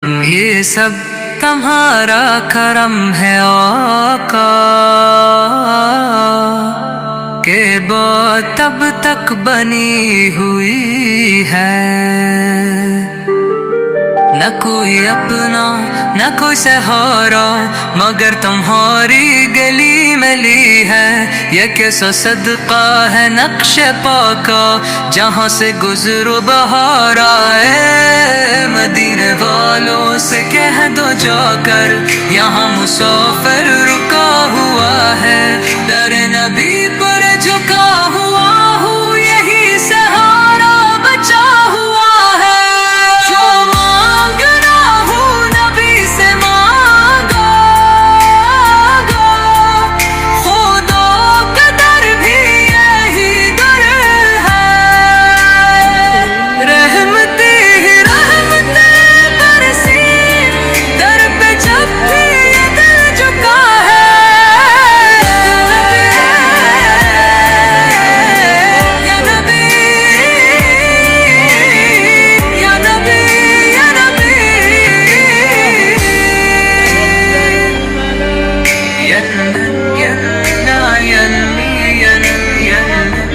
ये सब तुम्हारा करम है आका के बात तब तक बनी हुई है। न कोई अपना न कोई सहारा मगर तुम्हारी गली मिली है। ये कैसा सदका है नक्श पाका जहाँ से गुजरो बहारा है। मदीने वालों से कह दो जाकर यहाँ मुसाफिर रुका हुआ है। दर नबी पर झुका हुआ हूँ यही सहारा बचा हुआ है। जो मांगना हो नबी से मांगो खुदा का दर भी यही दर है। रहमते ही रहमते बरसी दर पे जब भी ये दिल झुका है। या नबी या नबी या नबी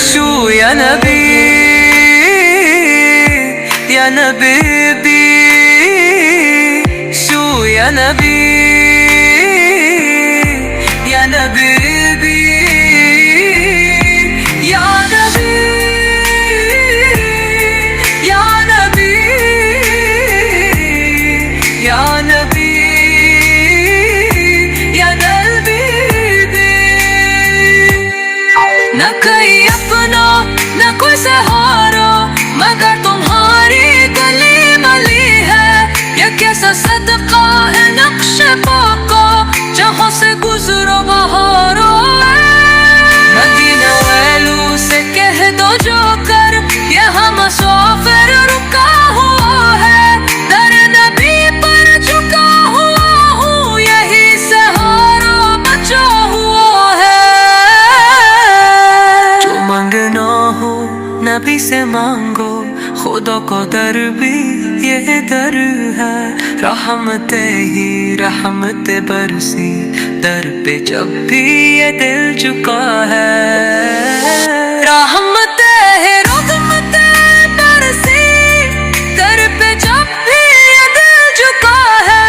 शू या नबी या नबी शू या नबी या नबी या नबी या नबी या नबी या नबी। न कोई अपना न कोई सहारा मगर तुम्हारी गली मली है। ये कैसा सदका है नक्श पाका जहाँ से गुजरो बहारो है। मदीना वालों से कह दो जो कर यहाँ मुसाफिर रुका हुआ है। दर नबी पर झुका हुआ हूँ यही सहारा बचा हुआ है। जो मांगना हो नबी से मांगो खुदा को दर भी ये दर है। रहमते ही रहमते बरसी दर पे जब भी ये दिल झुका है। रहमते ही रहमते बरसी दर पे जब भी ये दिल झुका है।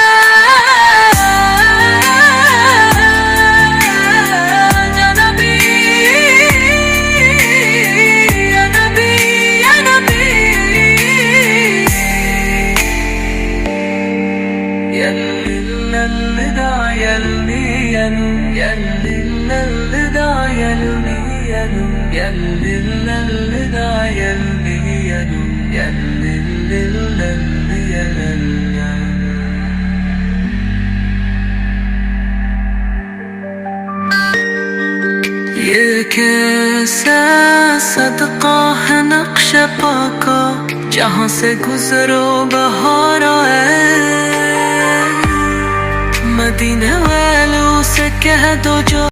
या नबी या नबी या नबी ये कैसा सदका है नक्श पाका जहाँ से गुजरो बहारा है। मदीने वालों से कह दो जो